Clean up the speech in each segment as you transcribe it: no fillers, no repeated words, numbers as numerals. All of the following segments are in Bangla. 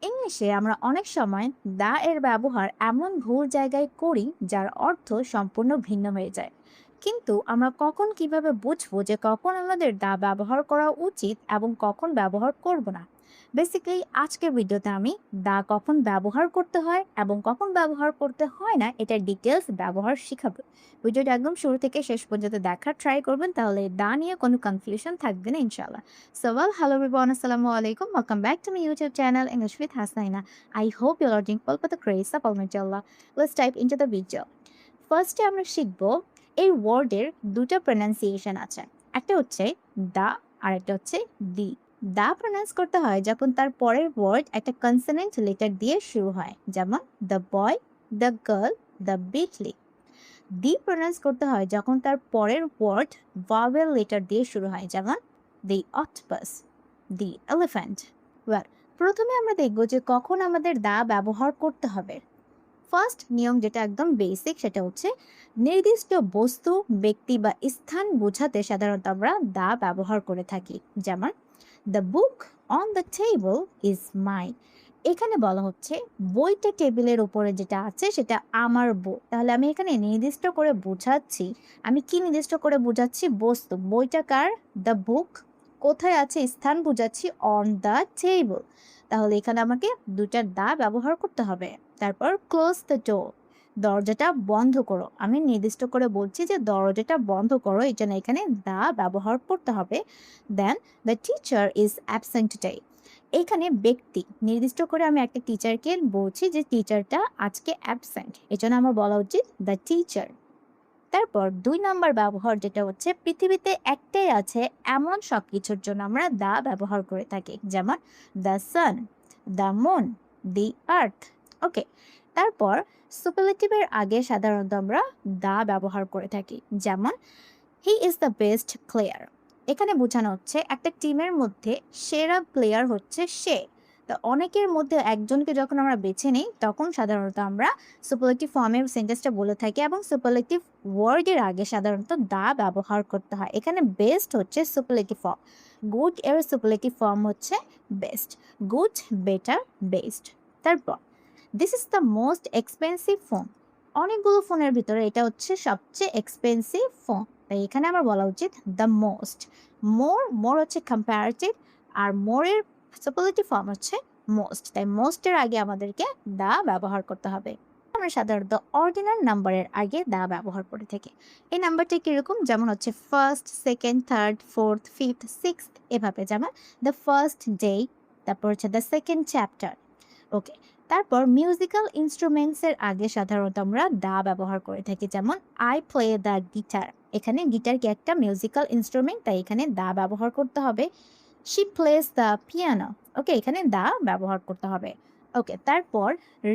ইংলিশে আমরা অনেক সময় দা এর ব্যবহার এমন ভুল জায়গায় করি যার অর্থ সম্পূর্ণ ভিন্ন হয়ে যায়। কিন্তু আমরা কখন কিভাবে বুঝবো যে কখন আমাদের দা ব্যবহার করা উচিত এবং কখন ব্যবহার করব না? বেসিক্যালি আজকের ভিডিওতে আমি দা কখন ব্যবহার করতে হয় এবং কখন ব্যবহার করতে হয় না এটার ডিটেলস ব্যবহার শিখাবো। ভিডিওটা একদম শুরু থেকে শেষ পর্যন্ত দেখার ট্রাই করবেন, তাহলে দা নিয়ে কোনো কনফিউশন থাকবে না ইনশাল্লাহ। So, well, hello everyone, assalamu alaikum. Welcome back to my YouTube channel, English with Hasnaina. I hope you're all doing well with the grace of Almighty Allah. Let's dive into the video. ফার্স্টে আমরা শিখব এই ওয়ার্ডের দুটো প্রনাউন্সিয়েশন আছে। একটা হচ্ছে দা আর একটা হচ্ছে দি। দা প্রনাউন্স করতে হয় যখন তার পরের ওয়ার্ড একটা কনসোনেন্ট লেটার দিয়ে শুরু হয়, যেমন the boy, the girl, the Bitly. The pronounce করতে হয় যখন তার পরের ওয়ার্ড ভাওয়েল লেটার দিয়ে শুরু হয়, যেমন দি অক্টোপাস, দি এলিফ্যান্ট। ওয়েল, প্রথমে আমরা দেখব যে কখন আমাদের দা ব্যবহার করতে হবে। ফার্স্ট নিয়ম যেটা একদম বেসিক সেটা হচ্ছে নির্দিষ্ট বস্তু, ব্যক্তি বা স্থান বোঝাতে সাধারণত আমরা দা ব্যবহার করে থাকি, যেমন the book on the table is mine. এখানে বলা হচ্ছে বইটা টেবিলের উপরে যেটা আছে সেটা আমার বই, তাহলে আমি এখানে নির্দিষ্ট করে বোঝাচ্ছি। আমি কি নির্দিষ্ট করে বোঝাচ্ছি? বস্তু। বইটা কার? The book. কোথায় আছে? স্থান বোঝাচ্ছি অন দ্য টেবল। তাহলে এখানে আমাকে দুইটা দা ব্যবহার করতে হবে। তারপর ক্লোজ দ্য ডোর, দরজাটা বন্ধ করো। আমি নির্দিষ্ট করে বলছি যে দরজাটা বন্ধ করো, এই জন্য এখানে দা ব্যবহার করতে হবে। Then the teacher is absent today. এখানে ব্যক্তি নির্দিষ্ট করে আমি একটা টিচারকে বলছি যে টিচারটা আজকে অ্যাবসেন্ট, এই জন্য আমার বলা উচিত দ্য টিচার। তারপর ২ নাম্বার ব্যবহার যেটা হচ্ছে পৃথিবীতে একটাই আছে এমন সব কিছুর জন্য আমরা দা ব্যবহার করে থাকি, যেমন দ্য সান, দ্য মুন, দি আর্থ। ওকে, তারপর সুপারলেটিভের আগে সাধারণত আমরা দা ব্যবহার করে থাকি, যেমন he is the best player. এখানে বোঝানো হচ্ছে একটা টিমের মধ্যে সেরা প্লেয়ার হচ্ছে সে। তো অনেকের মধ্যে একজনকে যখন আমরা বেছে নিই তখন সাধারণত আমরা সুপারলেটিভ ফর্মের সেন্টেন্সটা বলে থাকি এবং সুপারলেটিভ ওয়ার্ডের আগে সাধারণত দা ব্যবহার করতে হয়। এখানে বেস্ট হচ্ছে সুপারলেটিভ ফর্ম, গুড এর সুপারলেটিভ ফর্ম হচ্ছে বেস্ট। Good, better, best. তারপর this is the most expensive phone. অনেকগুলো ফোনের ভিতরে এটা হচ্ছে সবচেয়ে এক্সপেন্সিভ ফোন, তাই এখানে আমার বলা উচিত দ্য মোস্ট। মোর, মোর হচ্ছে কম্পারেটিভ, আর মোরের সুপারলেটিভ ফর্ম হচ্ছে মোস্ট, তাই মোস্টের আগে আমাদেরকে দা ব্যবহার করতে হবে। আমরা সাধারণত অর্ডিনাল নাম্বারের আগে দা ব্যবহার করে থাকি। এই নাম্বারটা কিরকম? যেমন হচ্ছে first, second, third, fourth, fifth, sixth, এভাবে। যেমন দ্য ফার্স্ট ডে, তারপর হচ্ছে দ্য সেকেন্ড চ্যাপ্টার। ওকে, তারপর মিউজিক্যাল ইনস্ট্রুমেন্টসের আগে সাধারণত আমরা দা ব্যবহার করে থাকি, যেমন আই প্লে দ্য গিটার। এখানে গিটার কি একটা মিউজিক্যাল ইনস্ট্রুমেন্ট, তাই এখানে দা ব্যবহার করতে হবে। She places the piano. Okay, এখানে দা ব্যবহার করতে হবে। ওকে, তারপর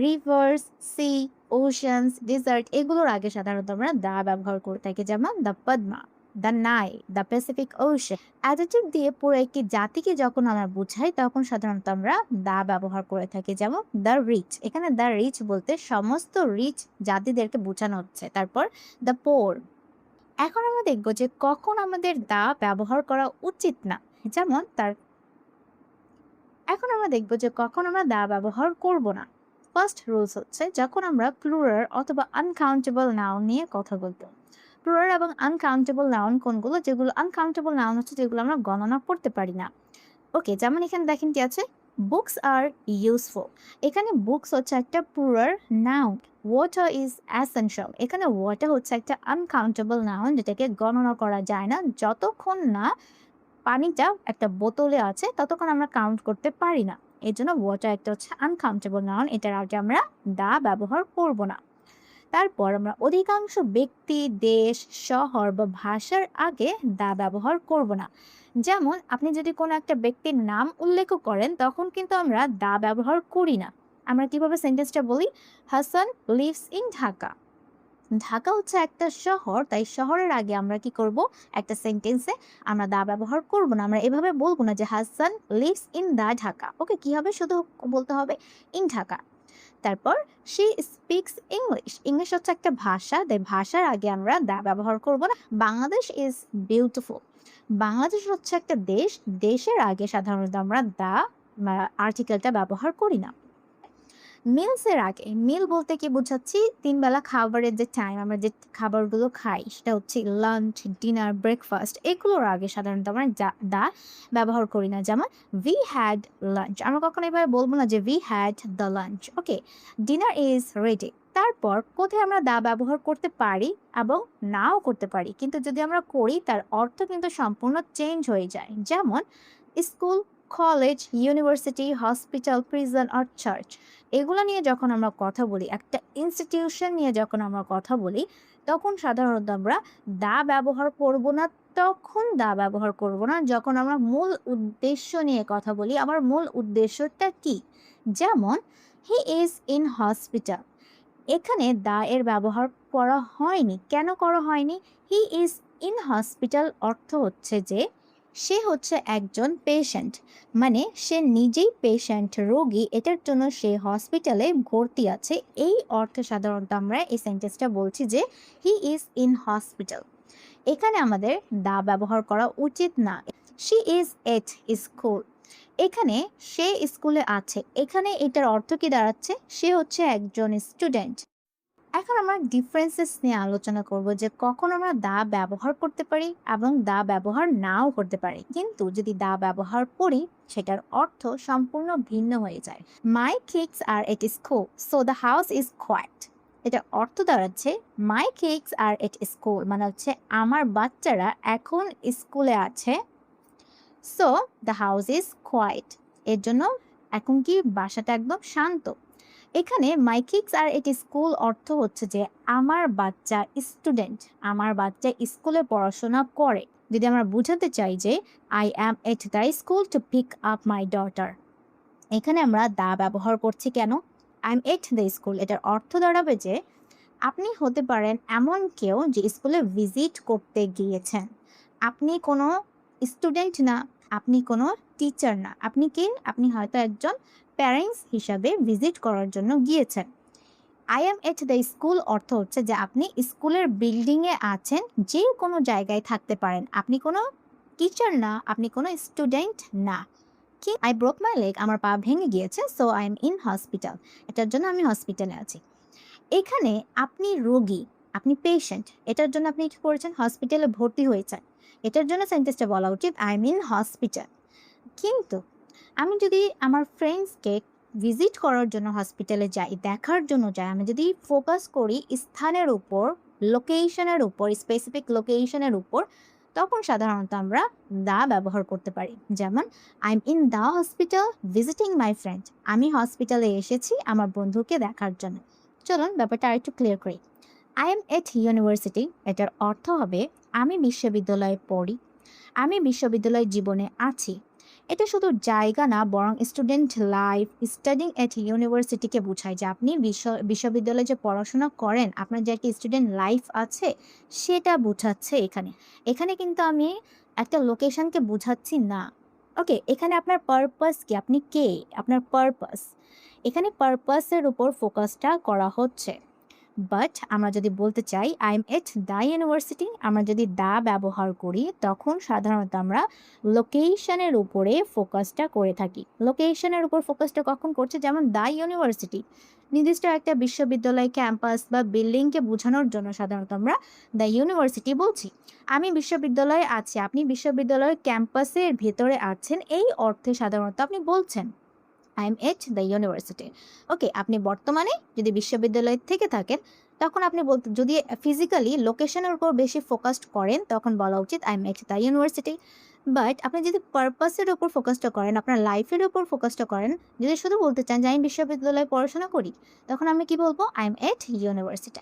রিভার্স, সি, ওশানস, ডেজার্ট, এগুলোর আগে সাধারণত আমরা দা ব্যবহার করে থাকি, যেমন দ্য পদ্মা, দ্য নাই, দ্য প্যাসিফিক ওশান। অ্যাডজেক্টিভ দিয়ে পুরো একটি জাতিকে যখন আমরা বুঝাই তখন সাধারণত আমরা দা ব্যবহার করে থাকি, যেমন দ্য রিচ। এখানে দ্য রিচ বলতে সমস্ত রিচ জাতিদেরকে বোঝানো হচ্ছে। তারপর দ্য পোর। এখন আমরা দেখব যে কখন আমাদের দা ব্যবহার করা উচিত না, যেমন তার এখন আমরা দেখব যে কখন আমরা দা ব্যবহার করব না। ফার্স্ট রুলস হচ্ছে যখন আমরা প্লুরাল অথবা আনকাউন্টেবল নাউন নিয়ে কথা বলবো। প্লুরাল এবং আনকাউন্টেবল নাউন কোনগুলো? যেগুলো আনকাউন্টেবল নাউন হচ্ছে যেগুলো আমরা গণনা করতে পারি না। ওকে, যেমন এখানে দেখেন কি আছে, বুকস আর ইউজফুল। এখানে বুকস হচ্ছে একটা plural noun. Water is essential. এখানে ওয়াটার হচ্ছে একটা আনকাউন্টেবল নাউন, যেটাকে গণনা করা যায় না। যতক্ষণ না পানিটা একটা বোতলে আছে ততক্ষণ আমরা কাউন্ট করতে পারি না, এর জন্য ওয়াটার একটা হচ্ছে আনকাউন্টেবল নাউন, এটার আগে আমরা দা ব্যবহার করব না। তারপর আমরা অধিকাংশ ব্যক্তি, দেশ, শহর বা ভাষার আগে দা ব্যবহার করব না। যেমন আপনি যদি কোনো একটা ব্যক্তির নাম উল্লেখ করেন তখন কিন্তু আমরা দা ব্যবহার করি না। আমরা কিভাবে সেন্টেন্সটা বলি? Hasan lives in Dhaka. ঢাকা হচ্ছে একটা শহর, তাই শহরের আগে আমরা কি করব? একটা সেন্টেন্সে আমরা দা ব্যবহার করব না। আমরা এভাবে বলবো না যে Hasan lives in the Dhaka. Okay, কি হবে? শুধু বলতে হবে ইন ঢাকা। তারপর শি স্পিক্স ইংলিশ। ইংলিশ হচ্ছে একটা ভাষা, তাই ভাষার আগে আমরা দা ব্যবহার করব না। Bangladesh is beautiful. বাংলাদেশ হচ্ছে একটা দেশ, দেশের আগে সাধারণত আমরা দা আর্টিকেলটা ব্যবহার করি না। মিলসের আগে, মিল বলতে কি বোঝাচ্ছি? ৩ বেলা খাবারের যে টাইম, আমরা যে খাবারগুলো খাই সেটা হচ্ছে লাঞ্চ, ডিনার, ব্রেকফাস্ট, এগুলোর আগে সাধারণত আমরা দা ব্যবহার করি না। যেমন "We had lunch", আমরা কখনো এভাবে বলব না যে "We had the lunch", okay? "Dinner is ready", তারপর কোথায় আমরা দা ব্যবহার করতে পারি এবং নাও করতে পারি। কিন্তু যদি আমরা করি তার অর্থ কিন্তু সম্পূর্ণ চেঞ্জ হয়ে যায়। যেমন school, college, university, hospital, prison আর চার্চ, এগুলো নিয়ে যখন আমরা কথা বলি, একটা ইনস্টিটিউশন নিয়ে যখন আমরা কথা বলি, তখন সাধারণত আমরা দা ব্যবহার করব না। তখন দা ব্যবহার করব না যখন আমরা মূল উদ্দেশ্য নিয়ে কথা বলি। আমার মূল উদ্দেশ্যটা কি? যেমন "হি ইজ ইন হসপিটাল", এখানে দা এর ব্যবহার করা হয়নি। কেন করা হয়নি? "হি ইজ ইন হসপিটাল" অর্থ হচ্ছে যে সে হচ্ছে একজন পেশেন্ট, মানে সে নিজেই পেশেন্ট, রোগী, এটার জন্য সে হসপিটালে ভর্তি আছে। এই অর্থে সাধারণত আমরা এই সেন্টেন্সটা বলছি যে "হি ইজ ইন হসপিটাল"। এখানে আমাদের দা ব্যবহার করা উচিত না। "শি ইজ এট স্কুল", এখানে সে স্কুলে আছে, এখানে এটার অর্থ কি দাঁড়াচ্ছে? সে হচ্ছে একজন স্টুডেন্ট। এখন আমরা ডিফারেন্সেস নিয়ে আলোচনা করব যে কখন আমরা দা ব্যবহার করতে পারি এবং দা ব্যবহার নাও করতে পারি। কিন্তু যদি দা ব্যবহার করি সেটার অর্থ সম্পূর্ণ ভিন্ন হয়ে যায়। "My kids are at school, so the house is quiet", এটার অর্থ দাঁড়াচ্ছে "মাই কিডস আর এট স্কুল", মানে হচ্ছে আমার বাচ্চারা এখন স্কুলে আছে, so the house is quiet, এর জন্য এখন কি বাসাটা একদম শান্ত। এখানে "মাই কিডস আর এট স্কুল" অর্থ হচ্ছে যে আমার বাচ্চা স্টুডেন্ট, আমার বাচ্চা স্কুলে পড়াশোনা করে। যদি আমরা বুঝাতে চাই যে "I am at the school to pick up my daughter", এখানে আমরা দা ব্যবহার করছি কেন? "I am at the school", এটার অর্থ দাঁড়াবে যে আপনি হতে পারেন এমন কেউ যে স্কুলে ভিজিট করতে গিয়েছেন। আপনি কোনো স্টুডেন্ট না, আপনি কোনো টিচার না। আপনি কি? আপনি হয়তো একজন প্যারেন্টস হিসাবে ভিজিট করার জন্য গিয়েছেন। "I am at the school" অর্থ হচ্ছে যে আপনি স্কুলের বিল্ডিংয়ে আছেন, যে কোনো জায়গায় থাকতে পারেন। আপনি কোনো টিচার না, আপনি কোনো স্টুডেন্ট না। কি? "আই ব্রোক মাই লেগ", আমার পা ভেঙে গিয়েছে, so I am in hospital, এটার জন্য আমি হসপিটালে আছি। এখানে আপনি রোগী, আপনি পেশেন্ট, এটার জন্য আপনি কি করেছেন? হসপিটালে ভর্তি হয়েছেন। এটার জন্য সেন্টেন্সটা বলা উচিত "আই এম ইন হসপিটাল"। কিন্তু আমি যদি আমার ফ্রেন্ডসকে ভিজিট করার জন্য হসপিটালে যাই, দেখার জন্য যাই, আমি যদি ফোকাস করি স্থানের উপর, লোকেশনের উপর, স্পেসিফিক লোকেশনের উপর, তখন সাধারণত আমরা দা ব্যবহার করতে পারি। যেমন "I am in the hospital visiting my friend", আমি হসপিটালে এসেছি আমার বন্ধুকে দেখার জন্য। চলুন ব্যাপারটা আরেকটু ক্লিয়ার করি। "আই এম এট ইউনিভার্সিটি", এটার অর্থ হবে আমি বিশ্ববিদ্যালয়ে পড়ি, আমি বিশ্ববিদ্যালয় জীবনে আছি। এটা শুধু জায়গা না, বরং স্টুডেন্ট লাইফ, স্টাডিং এট ইউনিভার্সিটিকে বোঝায় যে আপনি বিশ্ববিদ্যালয়ে যে পড়াশোনা করেন, আপনার যে একটা স্টুডেন্ট লাইফ আছে, সেটা বোঝাচ্ছে এখানে। এখানে কিন্তু আমি একটা লোকেশনকে বোঝাচ্ছি না। ওকে, এখানে আপনার পারপাস কি? আপনি কে? আপনার পারপাস। এখানে পারপাসের উপর ফোকাসটা করা হচ্ছে। বাট আমরা যদি বলতে চাই "I am at the university", আমরা যদি দা ব্যবহার করি তখন সাধারণত আমরা লোকেশনের উপরে ফোকাসটা করে থাকি। লোকেশনের উপর ফোকাসটা কখন করছে? যেমন দ্য ইউনিভার্সিটি, নির্দিষ্ট একটা বিশ্ববিদ্যালয় ক্যাম্পাস বা বিল্ডিংকে বোঝানোর জন্য সাধারণত আমরা দ্য ইউনিভার্সিটি বলছি। আমি বিশ্ববিদ্যালয়ে আছি, আপনি বিশ্ববিদ্যালয়ের ক্যাম্পাসের ভেতরে আছেন, এই অর্থে সাধারণত আপনি বলছেন "I am at the university". Okay, আপনি বর্তমানে যদি বিশ্ববিদ্যালয়ে থেকে থাকেন, তখন আপনি বলতে, যদি ফিজিক্যালি লোকেশনের উপর বেশি ফোকাসড করেন তখন বলা উচিত "I am at the university". But আপনি যদি পারপাসের উপর ফোকাসটা করেন, আপনার লাইফের উপর ফোকাসটা করেন, যদি শুধু বলতে চান যে আমি বিশ্ববিদ্যালয়ে পড়াশোনা করি, তখন আমি কি বলবো? "I am at university".